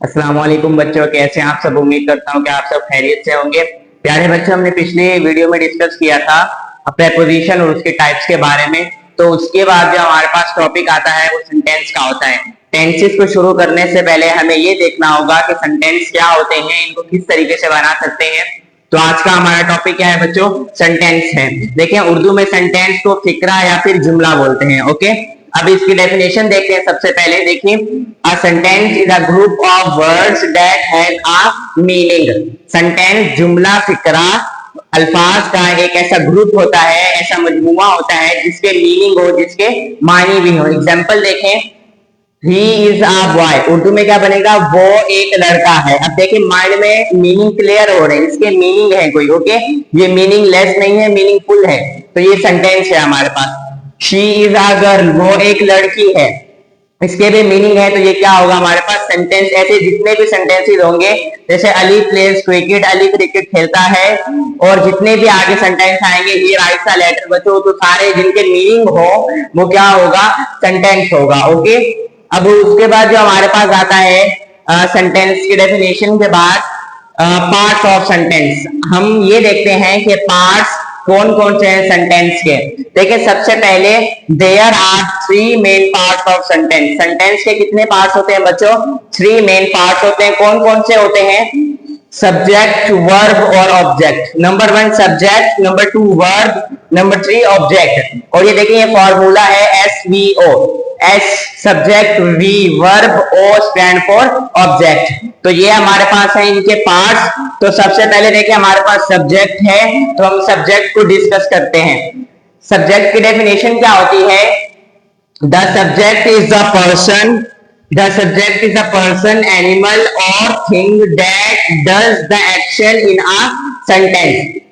अस्सलाम वालेकुम बच्चों, कैसे हैं आप सब। उम्मीद करता हूँ कि आप सब खैरियत से होंगे। प्यारे बच्चों, हमने पिछले वीडियो में डिस्कस किया था प्रेपोजिशन और उसके टाइप्स के बारे में। तो उसके बाद जो हमारे पास टॉपिक आता है वो सेंटेंस का होता है। टेंसेस को शुरू करने से पहले हमें ये देखना होगा कि सेंटेंस क्या होते हैं, इनको किस तरीके से बना सकते हैं। तो आज का हमारा टॉपिक क्या है बच्चों? सेंटेंस है। देखिए, उर्दू में सेंटेंस को फिक्रा या फिर जुमला बोलते हैं। ओके, अब इसकी डेफिनेशन देखते हैं। सबसे पहले देखिए, a sentence is a group of words that have a meaning. Sentence, जुमला, फिक्रा अल्फाज का एक ऐसा ग्रुप होता है, ऐसा मजमुआ होता है जिसके मीनिंग हो, जिसके मानी भी हो। एग्जाम्पल देखें, he is a boy, Urdu में क्या बनेगा? वो एक लड़का है। अब देखिए, माइंड में मीनिंग क्लियर हो रहे हैं, इसके मीनिंग है कोई। ओके, ये मीनिंग लेस नहीं है, मीनिंगफुल है। तो ये सेंटेंस है हमारे पास। शी इज अ गर्ल, वो एक लड़की है, इसके भी मीनिंग है। तो ये क्या होगा हमारे पास? सेंटेंस। ऐसे जितने भी सेंटेंसेस होंगे, जैसे Ali pledge cricket, Ali cricket खेलता है, और जितने भी आगे सेंटेंस आएंगे, ही राइट्स अ लेटर बच्चों, तो सारे जिनके मीनिंग हो वो क्या होगा? सेंटेंस होगा। ओके, अब उसके बाद जो हमारे पास आता है सेंटेंस की डेफिनेशन के बाद, पार्ट्स ऑफ सेंटेंस। हम ये देखते हैं कि पार्ट्स कौन कौन से हैं सेंटेंस के। देखिए, सबसे पहले there are three main parts of sentence. Sentence के कितने पार्ट्स होते हैं बच्चों? थ्री मेन पार्ट्स होते हैं। कौन कौन से होते हैं? सब्जेक्ट, वर्ब और object. Number one subject, number two verb, number three object. और ये देखिए, ये फॉर्मूला है SVO। S subject, V verb, O stand for object. तो ये हमारे पास है इनके पार्ट्स। तो सबसे पहले देखिए, हमारे पास सब्जेक्ट है, तो हम सब्जेक्ट को डिस्कस करते हैं। सब्जेक्ट की डेफिनेशन क्या होती है? The subject is the person, the subject is a person, animal और thing that does the action in a sentence.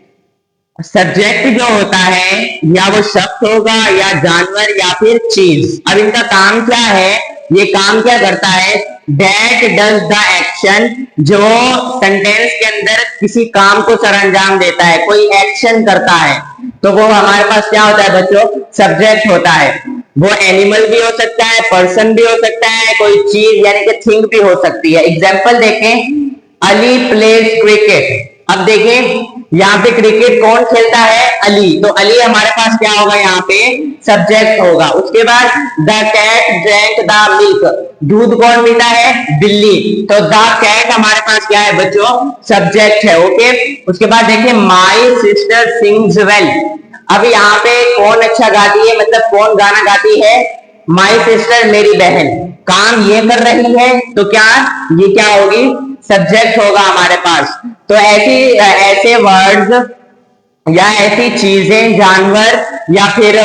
Subject जो होता है, या वो शब्द होगा, या जानवर, या फिर चीज। अब इनका काम क्या है? ये काम क्या करता है? दैट डज द एक्शन, जो सेंटेंस के अंदर किसी काम को सरअंजाम देता है, कोई एक्शन करता है, तो वो हमारे पास क्या होता है बच्चों? सब्जेक्ट होता है। वो एनिमल भी हो सकता है, पर्सन भी हो सकता है, कोई चीज यानी कि थिंग भी हो सकती है। एग्जाम्पल देखें, अली प्लेज क्रिकेट। अब देखें, यहाँ पे क्रिकेट कौन खेलता है? अली। तो अली हमारे पास क्या होगा? यहाँ पे सब्जेक्ट होगा। उसके बाद the cat drank the milk, दूध कौन पीता है? बिल्ली। तो द कैट हमारे पास क्या है बच्चों? सब्जेक्ट है। ओके, उसके बाद देखिए, माई सिस्टर सिंग्स वेल। अब यहाँ पे कौन अच्छा गाती है, मतलब कौन गाना गाती है? माई सिस्टर, मेरी बहन। काम ये कर रही है, तो क्या ये क्या होगी? सब्जेक्ट होगा हमारे पास। तो ऐसे वर्ड्स या ऐसी चीजें, जानवर, या फिर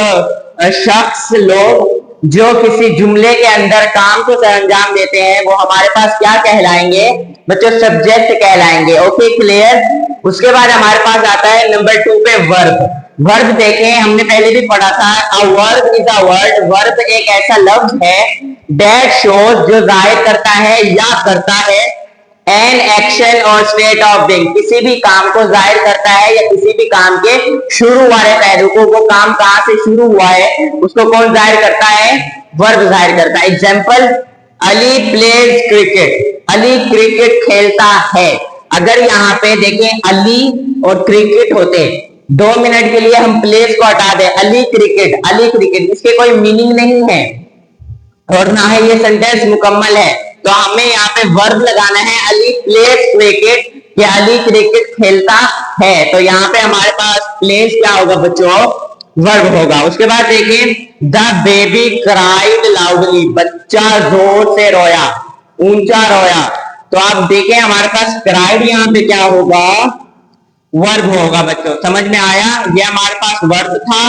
शख्स, लोग जो किसी जुमले के अंदर काम को सरअंजाम देते हैं, वो हमारे पास क्या कहलाएंगे बच्चों? सब्जेक्ट कहलाएंगे। Okay, clear. उसके बाद हमारे पास आता है नंबर टू पे वर्ब। वर्ब देखें, हमने पहले भी पढ़ा था, a verb is a word. Verb एक ऐसा लफ्ज है दैट शोज, जो जाहिर करता है या करता है एन एक्शन और स्टेट ऑफ बीइंग, किसी भी काम को जाहिर करता है या किसी भी काम के शुरू वाले पहलू को, वो काम कहां से शुरू हुआ है उसको कौन जाहिर करता है? वर्ब जाहिर करता है। Example, Ali pledge cricket, Ali cricket खेलता है। अगर यहाँ पे देखें अली और क्रिकेट होते, 2 मिनट के लिए हम प्लेज को हटा दें, अली क्रिकेट, अली क्रिकेट, इसके कोई मीनिंग नहीं है और ना ही ये सेंटेंस मुकम्मल है। तो हमें यहाँ पे वर्ब लगाना है, अली प्लेज क्रिकेट, कि अली क्रिकेट खेलता है। तो यहाँ पे हमारे पास प्लेस क्या होगा बच्चों? वर्ब होगा। उसके बाद देखिए, द बेबी क्राइड लाउडली, बच्चा जोर से रोया, ऊंचा रोया। तो आप देखें, हमारे पास क्राइड यहाँ पे क्या होगा? वर्ब होगा बच्चों। समझ में आया? ये हमारे पास वर्ब था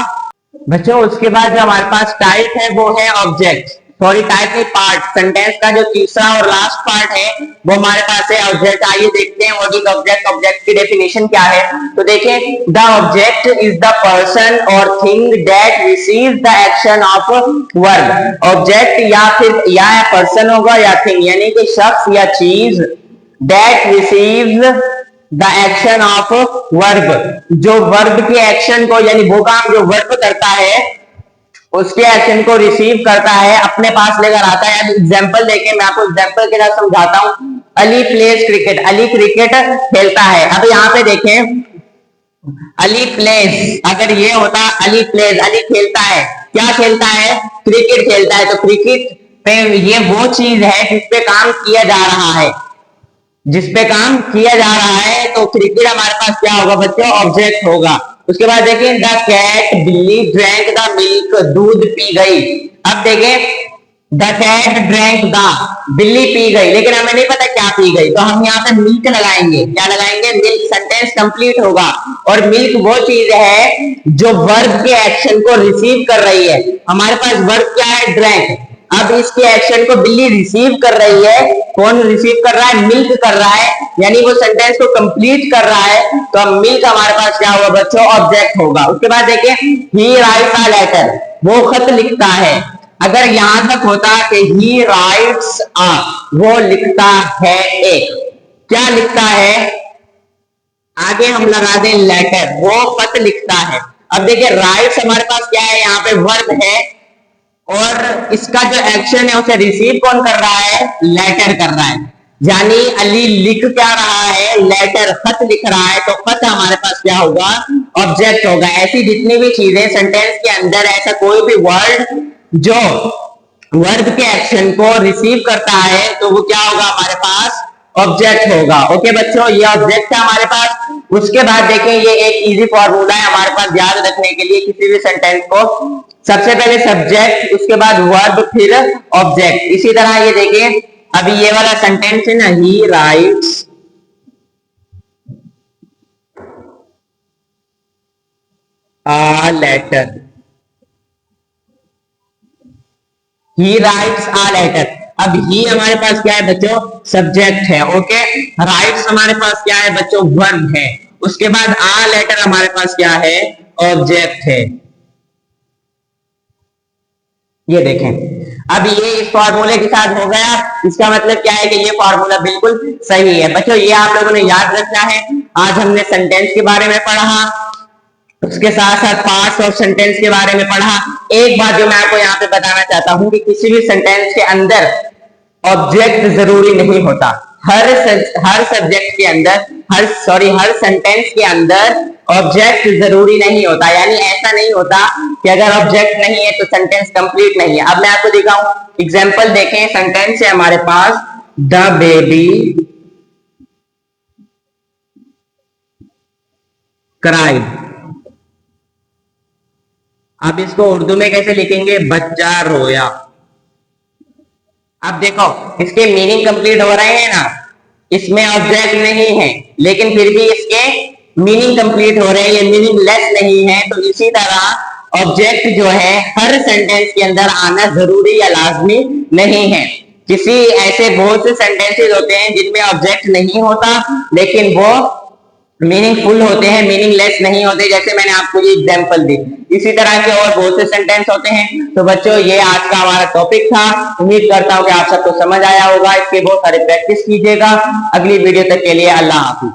बच्चों। उसके बाद जो हमारे पास टाइप है वो है ऑब्जेक्ट। सॉरी, टाइप नहीं, पार्ट। सेंटेंस का जो तीसरा और लास्ट पार्ट है वो हमारे पास है ऑब्जेक्ट। आइए देखते हैं व्हाट इज ऑब्जेक्ट। ऑब्जेक्ट की डेफिनेशन क्या है? तो देखिए, the object is the person और thing that receives the action of verb. Object या फिर या पर्सन होगा या थिंग, यानी कि शख्स या चीज, that receives the action of verb, जो वर्ब के एक्शन को, यानी वो काम जो वर्ब करता है उसके एक्शन को रिसीव करता है, अपने पास लेकर आता है। अब एग्जाम्पल देखें, मैं आपको एग्जाम्पल के साथ समझाता हूं। Ali pledge cricket, Ali cricket खेलता है। अब यहाँ पे देखें अली प्लेज, अगर ये होता अली प्लेज, अली खेलता है, क्या खेलता है? क्रिकेट खेलता है। तो क्रिकेट पे ये वो चीज है जिस पे काम किया जा रहा है, जिस पे काम किया जा रहा है, तो क्रिकेट हमारे पास क्या होगा बच्चों? ऑब्जेक्ट होगा। उसके बाद देखिए द कैट, बिल्ली ड्रैंक द मिल्क, दूध पी गई। अब देखें द कैट ड्रैंक द, बिल्ली पी गई, लेकिन हमें नहीं पता क्या पी गई, तो हम यहाँ पे मिल्क लगाएंगे। क्या लगाएंगे? मिल्क। सेंटेंस कंप्लीट होगा। और मिल्क वो चीज है जो वर्ब के एक्शन को रिसीव कर रही है। हमारे पास वर्ब क्या है? ड्रैंक। अब इसके एक्शन को बिल्ली रिसीव कर रही है। कौन रिसीव कर रहा है? मिल्क कर रहा है, यानी वो सेंटेंस को कंप्लीट कर रहा है। तो अब मिल्क हमारे पास क्या होगा बच्चों? ऑब्जेक्ट होगा। उसके बाद देखिए ही राइट्स अ लेटर, वो खत लिखता है। अगर यहां तक होता कि ही राइट्स अ, वो लिखता है एक, क्या लिखता है? आगे हम लगा दें लेटर, वो खत लिखता है। अब देखिए राइट्स हमारे पास क्या है? यहाँ पे वर्ब है, और इसका जो एक्शन है उसे रिसीव कौन कर रहा है? लेटर कर रहा है। यानी अली लिख क्या रहा है? लेटर, खत लिख रहा है। तो खत हमारे पास क्या होगा? ऑब्जेक्ट होगा। ऐसी जितनी भी चीजें सेंटेंस के अंदर, ऐसा कोई भी वर्ड जो वर्ब के एक्शन को रिसीव करता है, तो वो क्या होगा हमारे पास? ऑब्जेक्ट होगा। ओके बच्चों, ये ऑब्जेक्ट है हमारे पास। उसके बाद देखें ये एक इजी फॉर्मूला है हमारे पास याद रखने के लिए किसी भी सेंटेंस को। सबसे पहले सब्जेक्ट, उसके बाद वर्ब, फिर ऑब्जेक्ट। इसी तरह ये देखिए अभी ये वाला सेंटेंस है ना, he writes a letter, he writes a letter. अब ही हमारे पास क्या है बच्चों? सब्जेक्ट है। ओके, राइट्स हमारे पास क्या है बच्चों? वर्ब है। उसके बाद आ लेटर हमारे पास क्या है? ऑब्जेक्ट है। ये देखें अब ये इस फॉर्मूले के साथ हो गया। इसका मतलब क्या है कि ये फॉर्मूला बिल्कुल सही है। बच्चों ये आप लोगों ने याद रखना है। आज हमने सेंटेंस के बारे में पढ़ा, उसके साथ साथ पार्ट्स ऑफ सेंटेंस के बारे में पढ़ा। एक बात जो मैं आपको यहाँ पे बताना चाहता हूँ कि किसी भी सेंटेंस के अंदर ऑब्जेक्ट जरूरी नहीं होता। हर सब्जेक्ट के अंदर, हर सेंटेंस के अंदर ऑब्जेक्ट जरूरी नहीं होता। यानी ऐसा नहीं होता कि अगर ऑब्जेक्ट नहीं है तो सेंटेंस कंप्लीट नहीं है। अब मैं आपको दिखाऊं, एग्जांपल देखें। सेंटेंस है हमारे पास द बेबी क्राइड। अब इसको उर्दू में कैसे लिखेंगे? बच्चा रोया। अब देखो इसके मीनिंग कंप्लीट हो रहे हैं ना, इसमें ऑब्जेक्ट नहीं है लेकिन फिर भी इसके मीनिंग कंप्लीट हो रहे हैं, ये मीनिंग लेस नहीं है। तो इसी तरह ऑब्जेक्ट जो है हर सेंटेंस के अंदर आना जरूरी या लाजमी नहीं है। किसी ऐसे बहुत से सेंटेंसेस होते हैं जिनमें ऑब्जेक्ट नहीं होता लेकिन वो मीनिंगफुल होते हैं, मीनिंगलेस नहीं होते, जैसे मैंने आपको ये एग्जांपल दी। इसी तरह के और बहुत से सेंटेंस होते हैं। तो बच्चों ये आज का हमारा टॉपिक था। उम्मीद करता हूँ कि आप सबको समझ आया होगा। इसके बहुत सारे प्रैक्टिस कीजिएगा। अगली वीडियो तक के लिए अल्लाह हाफिज।